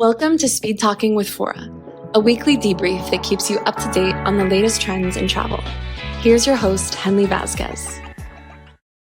Welcome to Speed Talking with Fora, a weekly debrief that keeps you up to date on the latest trends in travel. Here's your host, Henley Vasquez.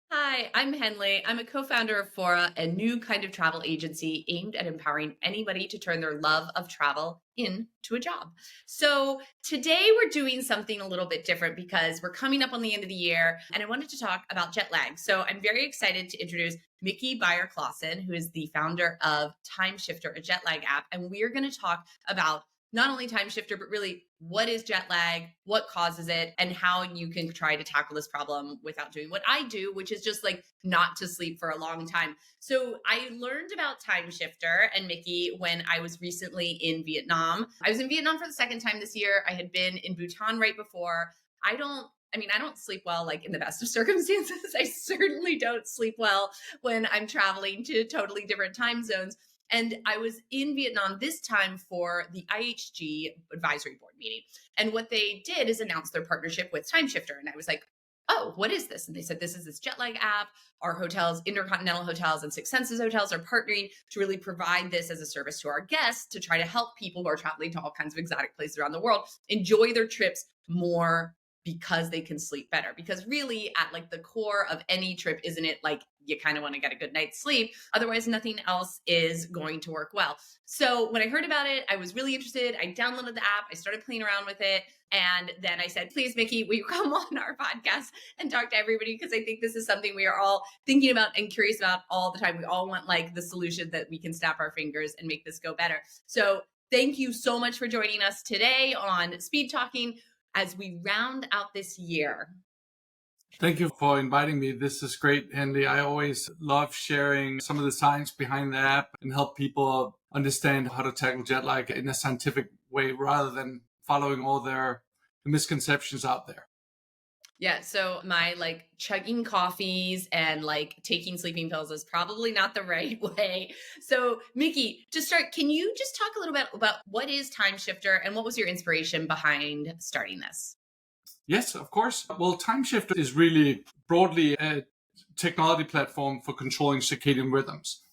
Hi, I'm Henley. I'm a co-founder of Fora, a new kind of travel agency aimed at empowering anybody to turn their love of travel into a job. So today we're doing something a little bit different because we're coming up on the end of the year and I wanted to talk about jet lag. So I'm very excited to introduce Mickey Beyer Clausen, who is the founder of Timeshifter, a jet lag app. And we are going to talk about not only Timeshifter, but really what is jet lag, what causes it, and how you can try to tackle this problem without doing what I do, which is just like not to sleep for a long time. So I learned about Timeshifter and Mickey when I was recently in Vietnam. I was in Vietnam for the second time this year. I had been in Bhutan right before. I don't sleep well, like in the best of circumstances. I certainly don't sleep well when I'm traveling to totally different time zones. And I was in Vietnam this time for the IHG advisory board meeting. And what they did is announce their partnership with Timeshifter. And I was like, oh, what is this? And they said, this is this jet lag app. Our hotels, InterContinental hotels and Six Senses hotels are partnering to really provide this as a service to our guests to try to help people who are traveling to all kinds of exotic places around the world enjoy their trips more because they can sleep better. Because really at like the core of any trip, isn't it like you kind of want to get a good night's sleep? Otherwise, nothing else is going to work well. So when I heard about it, I was really interested. I downloaded the app. I started playing around with it. And then I said, please, Mickey, will you come on our podcast and talk to everybody? Because I think this is something we are all thinking about and curious about all the time. We all want like the solution that we can snap our fingers and make this go better. So thank you so much for joining us today on Speed Talking as we round out this year. Thank you for inviting me. This is great, Henley. I always love sharing some of the science behind the app and help people understand how to tackle jet lag in a scientific way rather than following all their misconceptions out there. Yeah, so my like chugging coffees and like taking sleeping pills is probably not the right way. So Mickey, to start, can you just talk a little bit about what is Timeshifter and what was your inspiration behind starting this? Yes, of course. Well, Timeshifter is really broadly a technology platform for controlling circadian rhythms.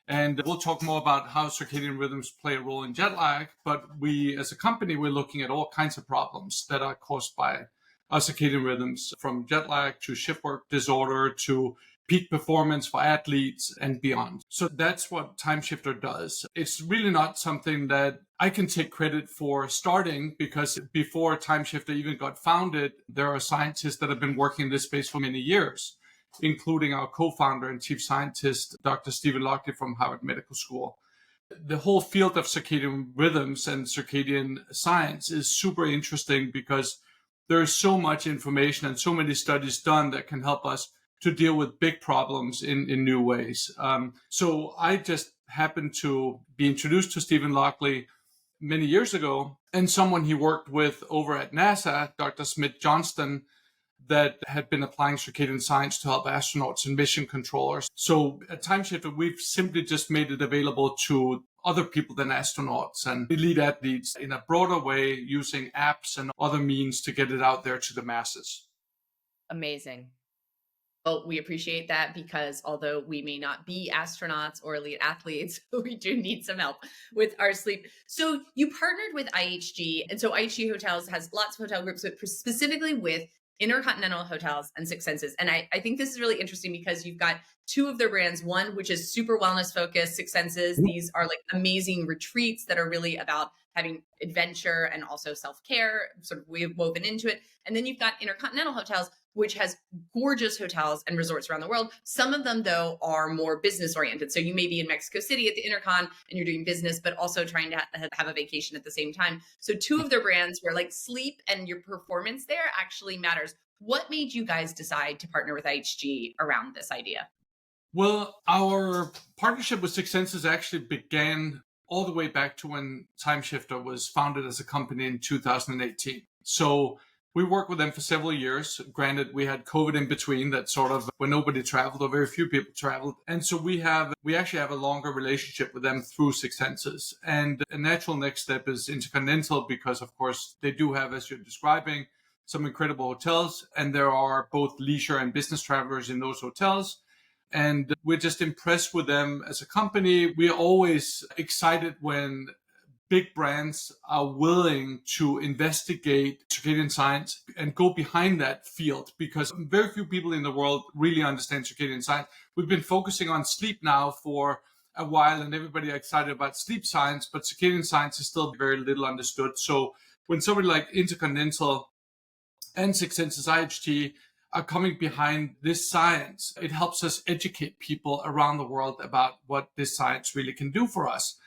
And we'll talk more about how circadian rhythms play a role in jet lag. But we, as a company, we're looking at all kinds of problems that are caused by our circadian rhythms, from jet lag to shift work disorder to peak performance for athletes and beyond. So that's what Timeshifter does. It's really not something that I can take credit for starting, because before Timeshifter even got founded, there are scientists that have been working in this space for many years, including our co-founder and chief scientist, Dr. Stephen Lockley from Harvard Medical School. The whole field of circadian rhythms and circadian science is super interesting because there is so much information and so many studies done that can help us to deal with big problems in new ways. So I just happened to be introduced to Stephen Lockley many years ago, and someone he worked with over at NASA, Dr. Smith Johnston, that had been applying circadian science to help astronauts and mission controllers. So at Timeshifter, we've simply just made it available to other people than astronauts and elite athletes in a broader way, using apps and other means to get it out there to the masses. Amazing. Well, we appreciate that, because although we may not be astronauts or elite athletes, we do need some help with our sleep. So you partnered with IHG. And so IHG Hotels has lots of hotel groups, but specifically with InterContinental Hotels and Six Senses. And I think this is really interesting because you've got two of their brands, one which is super wellness focused, Six Senses. These are like amazing retreats that are really about having adventure and also self-care sort of woven into it. And then you've got InterContinental Hotels, which has gorgeous hotels and resorts around the world. Some of them, though, are more business oriented. So you may be in Mexico City at the Intercon and you're doing business, but also trying to have a vacation at the same time. So two of their brands where like sleep and your performance there actually matters. What made you guys decide to partner with IHG around this idea? Well, our partnership with Six Senses actually began all the way back to when Timeshifter was founded as a company in 2018. So we worked with them for several years. Granted, we had COVID in between, that sort of when nobody traveled or very few people traveled. And so we actually have a longer relationship with them through Six Senses. And a natural next step is InterContinental, because of course they do have, as you're describing, some incredible hotels. And there are both leisure and business travelers in those hotels. And we're just impressed with them as a company. We're always excited when big brands are willing to investigate circadian science and go behind that field, because very few people in the world really understand circadian science. We've been focusing on sleep now for a while, and everybody are excited about sleep science, but circadian science is still very little understood. So when somebody like InterContinental and Six Senses IHT are coming behind this science, it helps us educate people around the world about what this science really can do for us.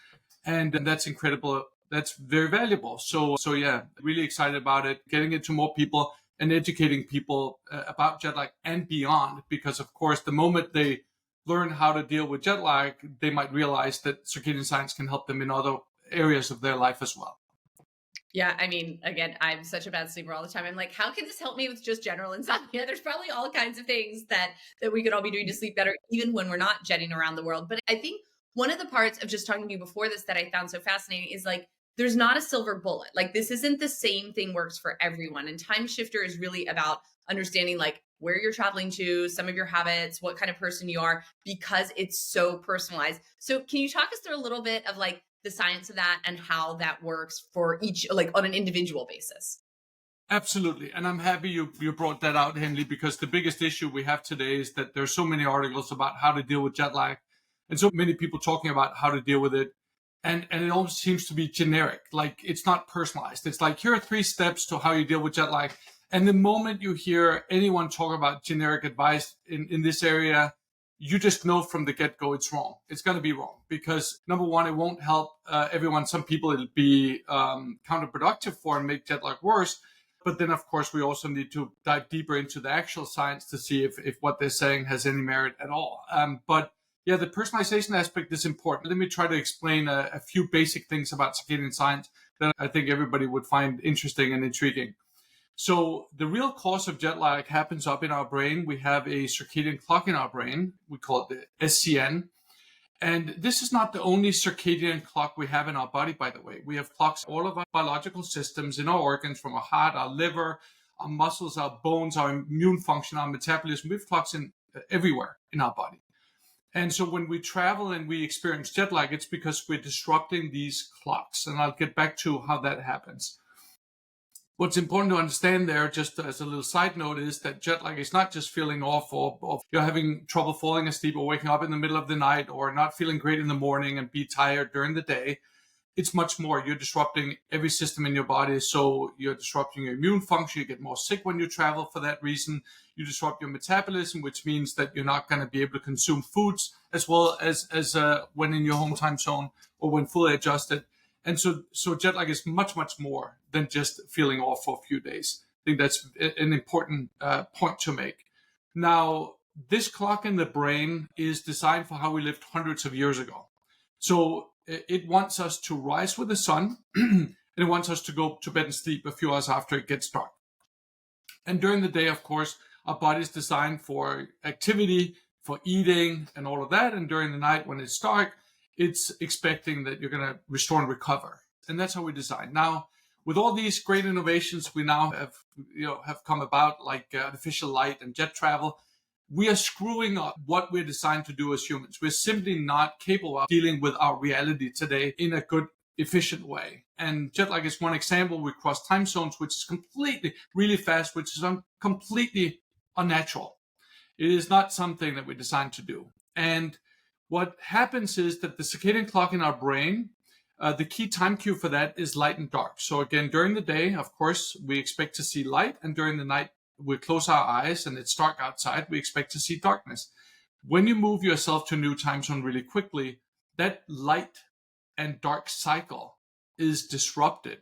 And that's incredible. That's very valuable. So yeah, really excited about it, getting it to more people and educating people about jet lag and beyond. Because of course, the moment they learn how to deal with jet lag, they might realize that circadian science can help them in other areas of their life as well. Yeah, I mean, again, I'm such a bad sleeper all the time. I'm like, how can this help me with just general insomnia? There's probably all kinds of things that we could all be doing to sleep better, even when we're not jetting around the world. But I think one of the parts of just talking to you before this that I found so fascinating is like, there's not a silver bullet. Like, this isn't the same thing works for everyone. And Timeshifter is really about understanding like where you're traveling to, some of your habits, what kind of person you are, because it's so personalized. So can you talk us through a little bit of like the science of that and how that works for each, like on an individual basis? Absolutely. And I'm happy you brought that out, Henley, because the biggest issue we have today is that there's so many articles about how to deal with jet lag and so many people talking about how to deal with it. And it almost seems to be generic, like it's not personalized. It's like, here are 3 steps to how you deal with jet lag. And the moment you hear anyone talk about generic advice in this area, you just know from the get-go it's wrong. It's going to be wrong because, number one, it won't help everyone. Some people it'll be counterproductive for and make jet lag worse. But then, of course, we also need to dive deeper into the actual science to see if what they're saying has any merit at all. But yeah, the personalization aspect is important. Let me try to explain a few basic things about circadian science that I think everybody would find interesting and intriguing. So the real cause of jet lag happens up in our brain. We have a circadian clock in our brain. We call it the SCN. And this is not the only circadian clock we have in our body, by the way. We have clocks, all of our biological systems in our organs, from our heart, our liver, our muscles, our bones, our immune function, our metabolism. We have clocks in everywhere in our body. And so when we travel and we experience jet lag, it's because we're disrupting these clocks. And I'll get back to how that happens. What's important to understand there, just as a little side note, is that jet lag is not just feeling off or you're having trouble falling asleep or waking up in the middle of the night or not feeling great in the morning and be tired during the day. It's much more. You're disrupting every system in your body. So you're disrupting your immune function. You get more sick when you travel for that reason. You disrupt your metabolism, which means that you're not going to be able to consume foods as well as when in your home time zone or when fully adjusted. And so jet lag is much, much more than just feeling off for a few days. I think that's an important point to make. Now, this clock in the brain is designed for how we lived hundreds of years ago. So it wants us to rise with the sun and it wants us to go to bed and sleep a few hours after it gets dark. And during the day, of course, our body is designed for activity, for eating and all of that. And during the night when it's dark, it's expecting that you're going to restore and recover. And that's how we design. Now, with all these great innovations we now have come about, like artificial light and jet travel, we are screwing up what we're designed to do as humans. We're simply not capable of dealing with our reality today in a good, efficient way. And jet lag is one example. We cross time zones, which is completely, really fast, which is completely unnatural. It is not something that we're designed to do. And what happens is that the circadian clock in our brain, the key time cue for that is light and dark. So again, during the day, of course, we expect to see light, and during the night, we close our eyes and it's dark outside, we expect to see darkness. When you move yourself to a new time zone really quickly, that light and dark cycle is disrupted.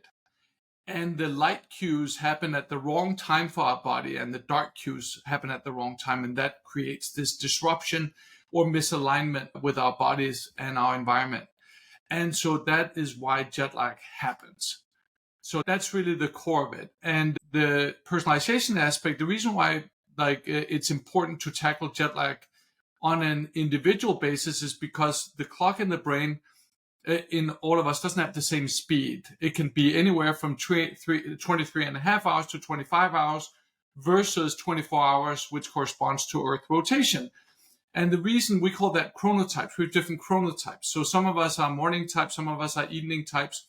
And the light cues happen at the wrong time for our body, and the dark cues happen at the wrong time. And that creates this disruption or misalignment with our bodies and our environment. And so that is why jet lag happens. So that's really the core of it. And the personalization aspect, the reason why it's important to tackle jet lag on an individual basis is because the clock in the brain in all of us doesn't have the same speed. It can be anywhere from 23 and a half hours to 25 hours versus 24 hours, which corresponds to Earth rotation. And the reason we call that chronotypes, we have different chronotypes. So some of us are morning types, some of us are evening types.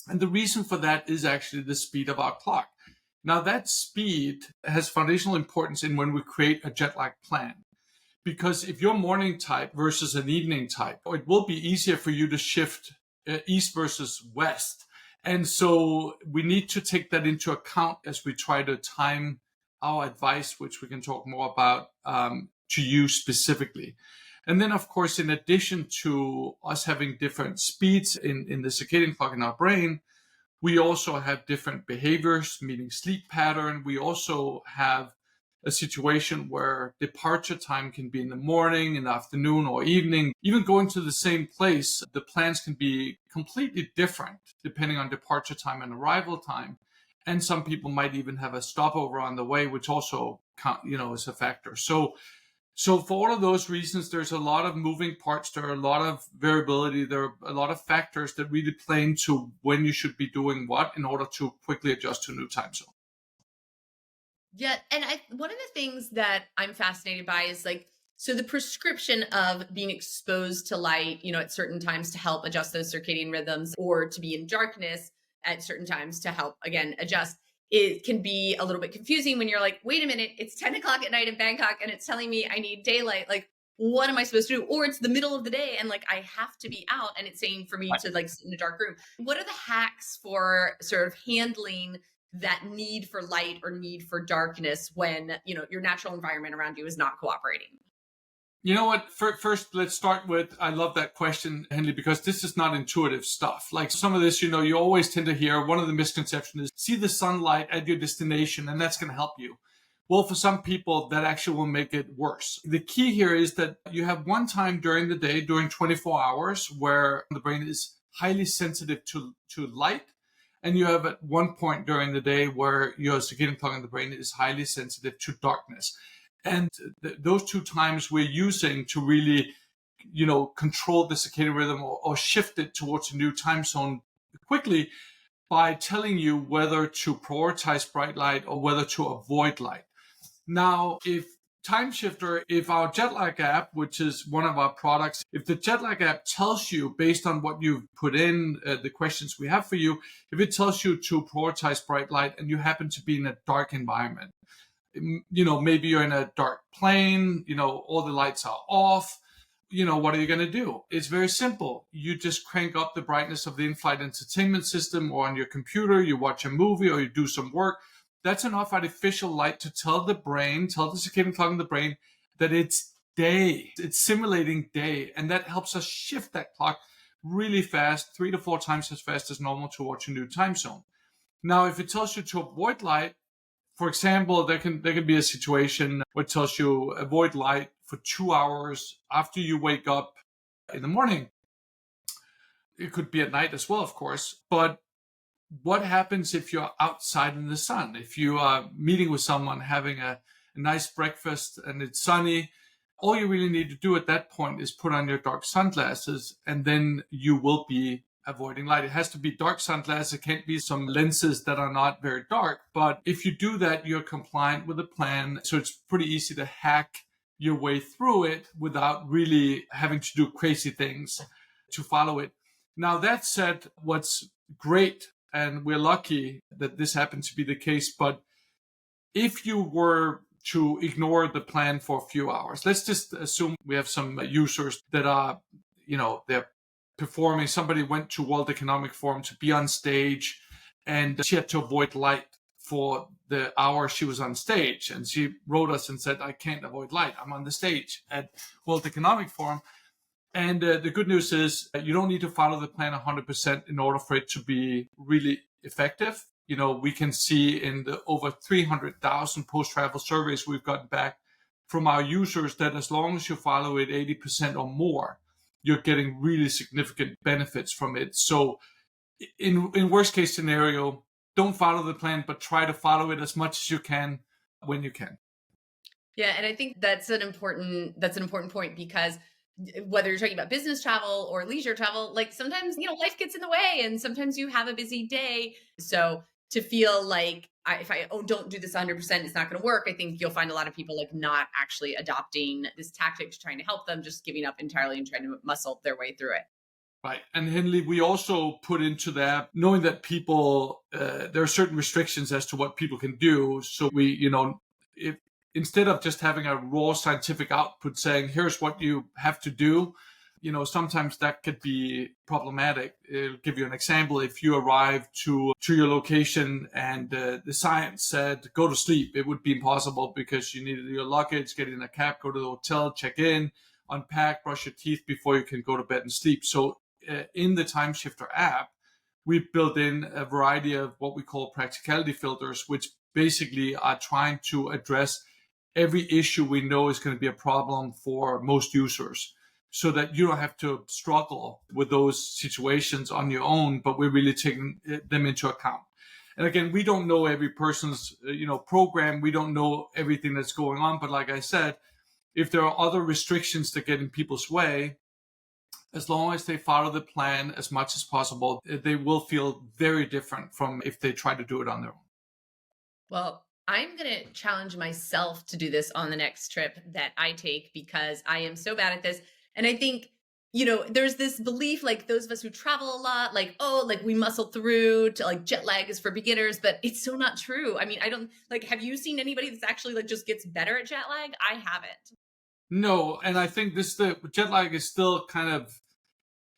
And the reason for that is actually the speed of our clock. Now that speed has foundational importance in when we create a jet lag plan. Because if you're morning type versus an evening type, it will be easier for you to shift east versus west. And so we need to take that into account as we try to time our advice, which we can talk more about, to you specifically. And then, of course, in addition to us having different speeds in the circadian clock in our brain, we also have different behaviors, meaning sleep pattern. We also have a situation where departure time can be in the morning, in the afternoon, or evening. Even going to the same place, the plans can be completely different depending on departure time and arrival time. And some people might even have a stopover on the way, which also, is a factor. So for all of those reasons, there's a lot of moving parts. There are a lot of variability. There are a lot of factors that really play into when you should be doing what in order to quickly adjust to a new time zone. Yeah. And one of the things that I'm fascinated by is so the prescription of being exposed to light, at certain times to help adjust those circadian rhythms, or to be in darkness at certain times to help, again, adjust. It can be a little bit confusing when you're like, wait a minute, it's 10 o'clock at night in Bangkok and it's telling me I need daylight. What am I supposed to do? Or it's the middle of the day and I have to be out and it's saying for me to sit in a dark room. What are the hacks for sort of handling that need for light or need for darkness when, your natural environment around you is not cooperating? You know what? First, let's start with, I love that question, Henley, because this is not intuitive stuff. Like some of this, you always tend to hear one of the misconceptions is see the sunlight at your destination and that's going to help you. Well, for some people, that actually will make it worse. The key here is that you have one time during the day, during 24 hours, where the brain is highly sensitive to light. And you have at one point during the day where your circadian clock in the brain is highly sensitive to darkness. And those two times we're using to really, control the circadian rhythm or shift it towards a new time zone quickly by telling you whether to prioritize bright light or whether to avoid light. Now, if our jet lag app, which is one of our products, if the jet lag app tells you based on what you've put in, the questions we have for you, if it tells you to prioritize bright light and you happen to be in a dark environment, maybe you're in a dark plane, all the lights are off, what are you going to do? It's very simple. You just crank up the brightness of the in-flight entertainment system, or on your computer, you watch a movie or you do some work. That's enough artificial light to tell the circadian clock in the brain that it's day. It's simulating day. And that helps us shift that clock really fast, 3 to 4 times as fast as normal towards a new time zone. Now, if it tells you to avoid light, for example, there can be a situation where it tells you avoid light for 2 hours after you wake up in the morning. It could be at night as well, of course. But what happens if you're outside in the sun? If you are meeting with someone, having a nice breakfast and it's sunny, all you really need to do at that point is put on your dark sunglasses, and then you will be avoiding light. It has to be dark sunglasses. It can't be some lenses that are not very dark. But if you do that, you're compliant with the plan. So it's pretty easy to hack your way through it without really having to do crazy things to follow it. Now, that said, what's great, and we're lucky that this happens to be the case, but if you were to ignore the plan for a few hours, let's just assume we have some users that are, they're performing. Somebody went to World Economic Forum to be on stage, and she had to avoid light for the hour she was on stage. And she wrote us and said, I can't avoid light. I'm on the stage at World Economic Forum. And the good news is you don't need to follow the plan 100% in order for it to be really effective. We can see in the over 300,000 post-travel surveys we've gotten back from our users that as long as you follow it 80% or more, you're getting really significant benefits from it. So in worst case scenario, don't follow the plan, but try to follow it as much as you can when you can. Yeah. And I think that's an important point, because whether you're talking about business travel or leisure travel, sometimes, life gets in the way and sometimes you have a busy day. So to feel like if I don't do this 100%, it's not going to work. I think you'll find a lot of people like not actually adopting this tactic to trying to help them, just giving up entirely and trying to muscle their way through it. Right. And Henley, we also put into that, knowing that people, there are certain restrictions as to what people can do. So we, if instead of just having a raw scientific output saying, here's what you have to do, sometimes that could be problematic. I'll give you an example. If you arrive to your location and the science said, go to sleep, it would be impossible because you needed your luggage, get in a cab, go to the hotel, check in, unpack, brush your teeth before you can go to bed and sleep. So in the Timeshifter app, we've built in a variety of what we call practicality filters, which basically are trying to address every issue we know is going to be a problem for most users, so that you don't have to struggle with those situations on your own, but we're really taking them into account. And again, we don't know every person's, program. We don't know everything that's going on. But like I said, if there are other restrictions that get in people's way, as long as they follow the plan as much as possible, they will feel very different from if they try to do it on their own. Well, I'm going to challenge myself to do this on the next trip that I take, because I am so bad at this. And I think, there's this belief, like those of us who travel a lot, like, oh, like we muscle through to like jet lag is for beginners, but it's so not true. I mean, I don't have you seen anybody that's actually like just gets better at jet lag? I haven't. No. And I think the jet lag is still kind of,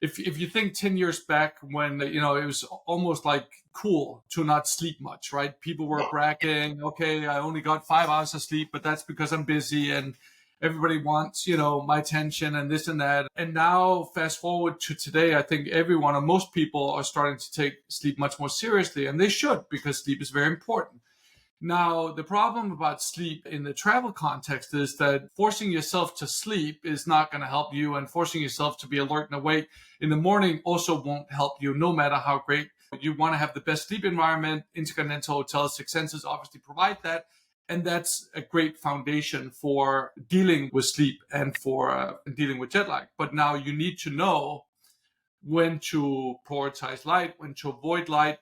if you think 10 years back when, it was almost like cool to not sleep much, right? People were bragging, okay, I only got 5 hours of sleep, but that's because I'm busy and everybody wants, my attention and this and that. And now fast forward to today, I think everyone or most people are starting to take sleep much more seriously, and they should, because sleep is very important. Now, the problem about sleep in the travel context is that forcing yourself to sleep is not going to help you, and forcing yourself to be alert and awake in the morning also won't help you, no matter how great. You want to have the best sleep environment. InterContinental hotels, Six Senses obviously provide that. And that's a great foundation for dealing with sleep and for dealing with jet lag. But now you need to know when to prioritize light, when to avoid light,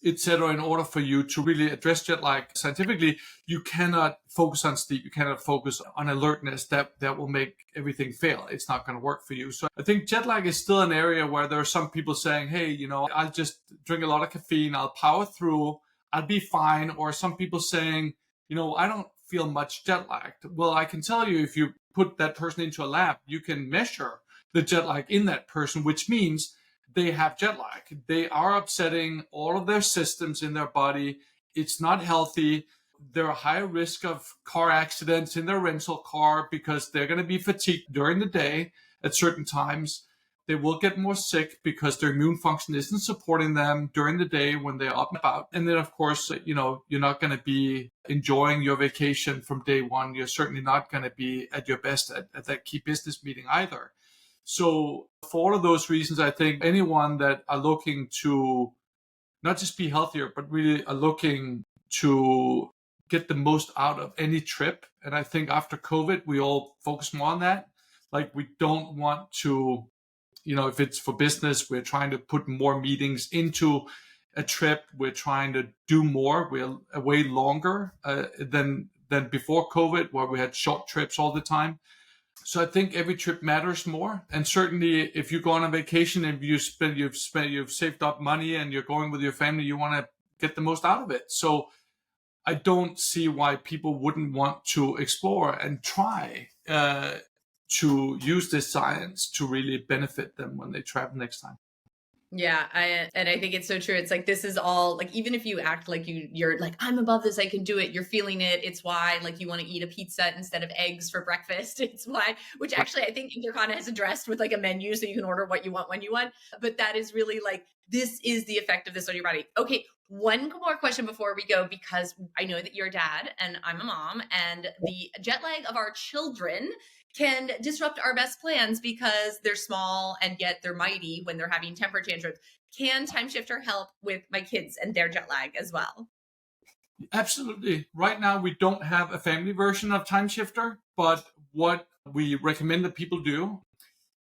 etc. In order for you to really address jet lag scientifically. You cannot focus on sleep. You cannot focus on alertness. That will make everything fail. It's not going to work for you. So I think jet lag is still an area where there are some people saying, hey, I'll just drink a lot of caffeine. I'll power through. I'll be fine. Or some people saying, I don't feel much jet lagged. Well, I can tell you, if you put that person into a lab, you can measure the jet lag in that person, which means they have jet lag. They are upsetting all of their systems in their body. It's not healthy. They're a higher risk of car accidents in their rental car because they're going to be fatigued during the day at certain times. They will get more sick because their immune function isn't supporting them during the day when they're up and about. And then, of course, you're not going to be enjoying your vacation from day one. You're certainly not going to be at your best at that key business meeting either. So for all of those reasons, I think anyone that are looking to not just be healthier, but really are looking to get the most out of any trip. And I think after COVID, we all focus more on that. Like, we don't want to, if it's for business, we're trying to put more meetings into a trip. We're trying to do more. We're away longer than before COVID, where we had short trips all the time. So I think every trip matters more. And certainly if you go on a vacation and you've saved up money and you're going with your family, you want to get the most out of it. So I don't see why people wouldn't want to explore and try to use this science to really benefit them when they travel next time. Yeah, I think it's so true. It's like, this is all like, even if you act like you're like, I'm above this, I can do it. You're feeling it. It's why, like, you want to eat a pizza instead of eggs for breakfast. It's why, which actually I think InterCon has addressed with like a menu, so you can order what you want when you want. But that is really like, this is the effect of this on your body. Okay, one more question before we go, because I know that you're a dad and I'm a mom, and the jet lag of our children can disrupt our best plans because they're small and yet they're mighty when they're having temper tantrums. Can Timeshifter help with my kids and their jet lag as well? Absolutely. Right now, we don't have a family version of Timeshifter, but what we recommend that people do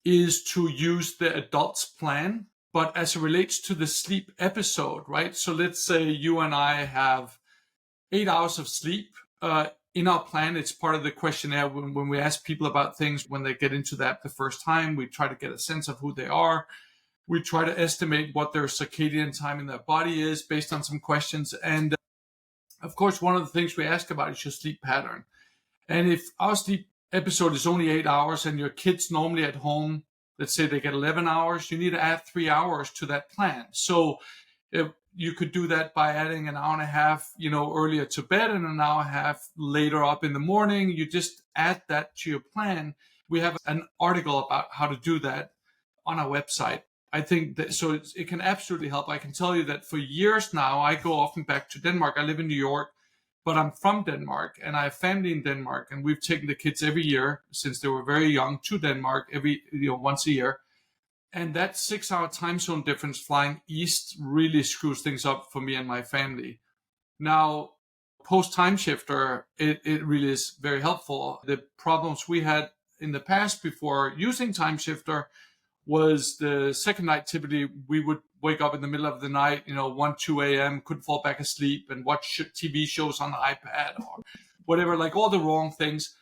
is to use the adults plan But as it relates to the sleep episode, right? So let's say you and I have 8 hours of sleep. In our plan, it's part of the questionnaire when we ask people about things when they get into that the first time. We try to get a sense of who they are. We try to estimate what their circadian time in their body is based on some questions. And of course, one of the things we ask about is your sleep pattern. And if our sleep episode is only 8 hours and your kids normally at home, let's say they get 11 hours, you need to add 3 hours to that plan. So if you could do that by adding an hour and a half, earlier to bed and an hour and a half later up in the morning. You just add that to your plan. We have an article about how to do that on our website. I think that so it can absolutely help. I can tell you that for years now, I go often back to Denmark. I live in New York, but I'm from Denmark and I have family in Denmark, and we've taken the kids every year since they were very young to Denmark once a year. And that 6 hour time zone difference flying east really screws things up for me and my family. Now, post Timeshifter, it really is very helpful. The problems we had in the past before using Timeshifter was the second night. Typically, we would wake up in the middle of the night, 1, 2 a.m., couldn't fall back asleep and watch TV shows on the iPad or whatever, like all the wrong things.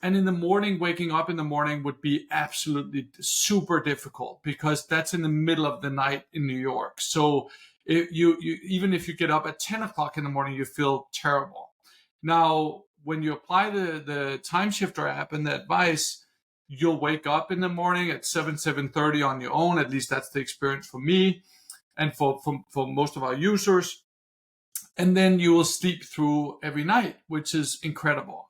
And in the morning, waking up in the morning would be absolutely super difficult because that's in the middle of the night in New York. So you even if you get up at 10 o'clock in the morning, you feel terrible. Now, when you apply the Timeshifter app and the advice, you'll wake up in the morning at 7:30 on your own. At least that's the experience for me and for most of our users. And then you will sleep through every night, which is incredible.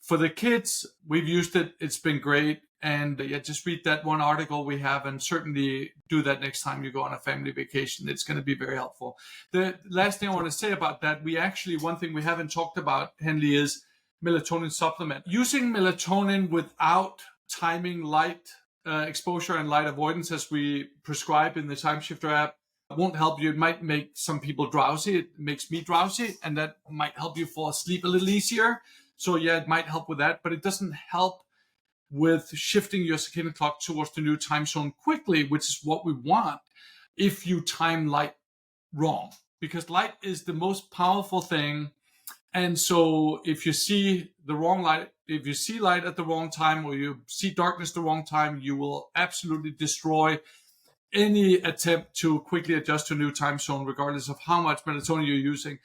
For the kids, we've used it. It's been great. And just read that one article we have and certainly do that next time you go on a family vacation. It's going to be very helpful. The last thing I want to say about that, one thing we haven't talked about, Henley, is melatonin supplement. Using melatonin without timing light exposure and light avoidance as we prescribe in the Timeshifter app won't help you. It might make some people drowsy. It makes me drowsy, and that might help you fall asleep a little easier. So yeah, it might help with that, but it doesn't help with shifting your circadian clock towards the new time zone quickly, which is what we want if you time light wrong, because light is the most powerful thing. And so if you see the wrong light, if you see light at the wrong time or you see darkness the wrong time, you will absolutely destroy any attempt to quickly adjust to a new time zone, regardless of how much melatonin you're using.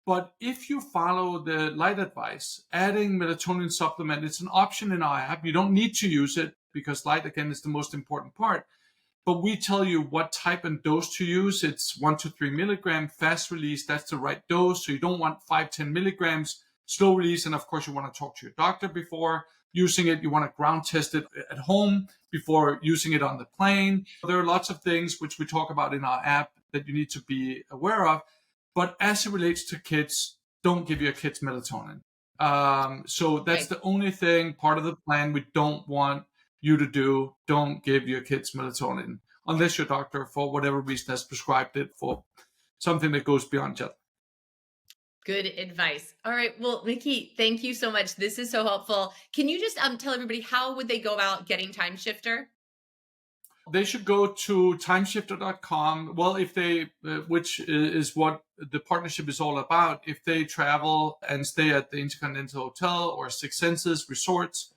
But if you follow the light advice, adding melatonin supplement, it's an option in our app. You don't need to use it because light, again, is the most important part. But we tell you what type and dose to use. It's 1 to 3 milligram fast release. That's the right dose. So you don't want 5-10 milligrams slow release. And of course, you want to talk to your doctor before using it. You want to ground test it at home before using it on the plane. There are lots of things which we talk about in our app that you need to be aware of. But as it relates to kids, don't give your kids melatonin. So that's the only thing, part of the plan we don't want you to do. Don't give your kids melatonin unless your doctor, for whatever reason, has prescribed it for something that goes beyond jet. Good advice. All right. Well, Mickey, thank you so much. This is so helpful. Can you just tell everybody how would they go about getting Timeshifter? They should go to timeshifter.com. Well, if they, which is what the partnership is all about, if they travel and stay at the InterContinental Hotel or Six Senses resorts,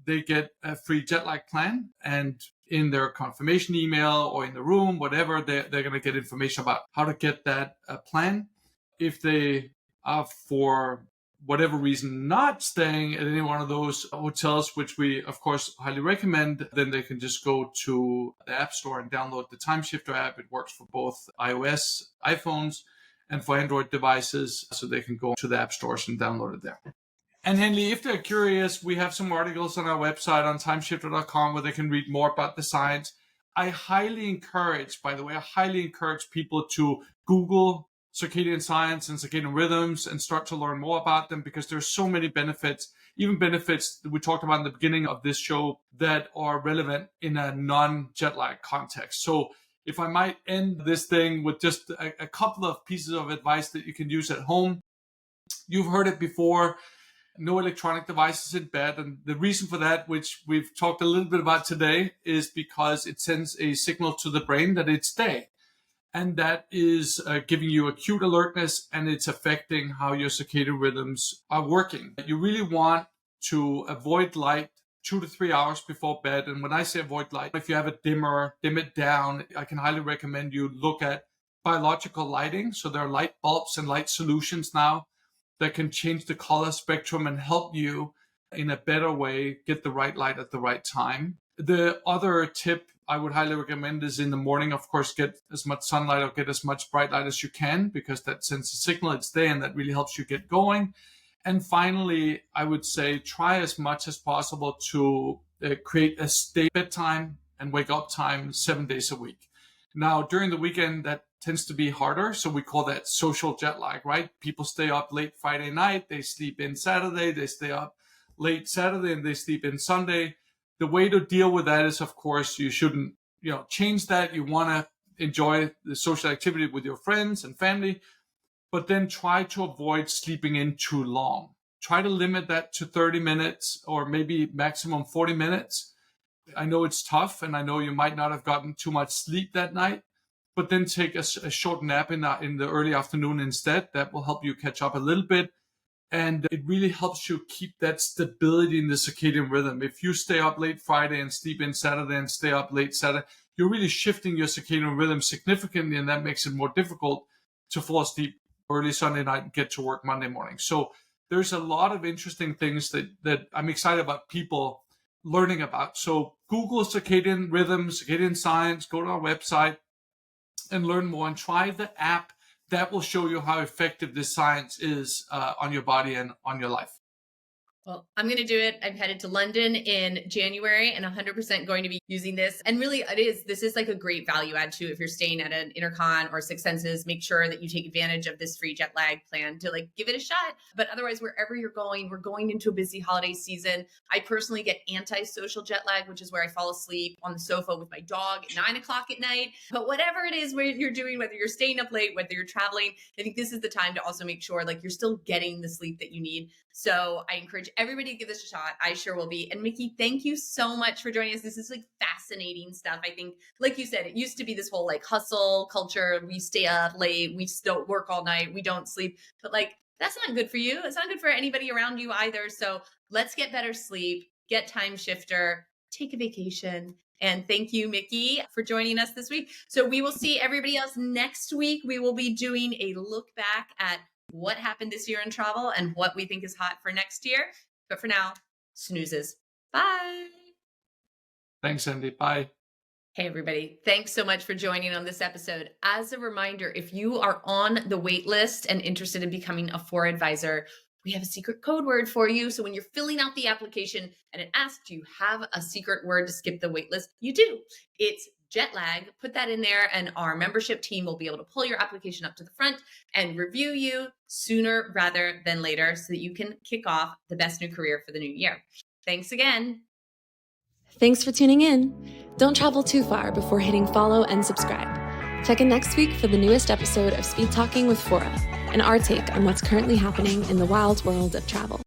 they get a free jet lag plan. And in their confirmation email or in the room, whatever, they're going to get information about how to get that plan. If they are, for whatever reason, not staying at any one of those hotels, which we, of course, highly recommend, then they can just go to the App Store and download the Timeshifter app. It works for both iOS, iPhones, and for Android devices. So they can go to the App Stores and download it there. And Henley, if they're curious, we have some articles on our website on timeshifter.com where they can read more about the science. I highly encourage people to Google circadian science and circadian rhythms and start to learn more about them, because there's so many benefits, even benefits that we talked about in the beginning of this show, that are relevant in a non-jet lag context. So if I might end this thing with just a couple of pieces of advice that you can use at home. You've heard it before. no electronic devices in bed. And the reason for that, which we've talked a little bit about today, is because it sends a signal to the brain that it's day. And that is giving you acute alertness, and it's affecting how your circadian rhythms are working. You really want to avoid light 2 to 3 hours before bed. And when I say avoid light, if you have a dimmer, dim it down. I can highly recommend you look at biological lighting. So there are light bulbs and light solutions now that can change the color spectrum and help you in a better way get the right light at the right time. The other tip I would highly recommend is in the morning, of course, get as much sunlight or get as much bright light as you can, because that sends a signal it's day and that really helps you get going. And finally, I would say try as much as possible to create a stay bedtime and wake up time 7 days a week. Now, during the weekend, that tends to be harder. So we call that social jet lag, right? People stay up late Friday night, they sleep in Saturday, they stay up late Saturday, and they sleep in Sunday. The way to deal with that is, of course, you shouldn't, change that. You want to enjoy the social activity with your friends and family, but then try to avoid sleeping in too long. Try to limit that to 30 minutes or maybe maximum 40 minutes. I know it's tough, and I know you might not have gotten too much sleep that night, but then take a short nap in the early afternoon instead. That will help you catch up a little bit. And it really helps you keep that stability in the circadian rhythm. If you stay up late Friday and sleep in Saturday and stay up late Saturday, you're really shifting your circadian rhythm significantly, and that makes it more difficult to fall asleep early Sunday night and get to work Monday morning. So there's a lot of interesting things that I'm excited about people learning about. So Google circadian rhythm, circadian science, go to our website and learn more, and try the app that will show you how effective this science is on your body and on your life. Well, I'm going to do it. I'm headed to London in January and 100% going to be using this. And really, this is like a great value add too. If you're staying at an Intercon or Six Senses, make sure that you take advantage of this free jet lag plan to give it a shot. But otherwise, wherever you're going, we're going into a busy holiday season. I personally get anti-social jet lag, which is where I fall asleep on the sofa with my dog at 9 o'clock at night. But whatever it is where you're doing, whether you're staying up late, whether you're traveling, I think this is the time to also make sure you're still getting the sleep that you need. So I encourage everybody to give this a shot. I sure will be. And Mickey, thank you so much for joining us. This is fascinating stuff. I think, like you said, it used to be this whole hustle culture. We stay up late, we still work all night, we don't sleep. But that's not good for you. It's not good for anybody around you either. So let's get better sleep, get Timeshifter, take a vacation. And thank you, Mickey, for joining us this week. So we will see everybody else next week. We will be doing a look back at what happened this year in travel and what we think is hot for next year. But for now, snoozes. Bye. Thanks, Andy. Bye. Hey, everybody. Thanks so much for joining on this episode. As a reminder, if you are on the wait list and interested in becoming a Fora advisor, we have a secret code word for you. So when you're filling out the application and it asks, do you have a secret word to skip the wait list? You do. It's jet lag. Put that in there, and our membership team will be able to pull your application up to the front and review you sooner rather than later so that you can kick off the best new career for the new year. Thanks again. Thanks for tuning in. Don't travel too far before hitting follow and subscribe. Check in next week for the newest episode of Speed Talking with Fora, and our take on what's currently happening in the wild world of travel.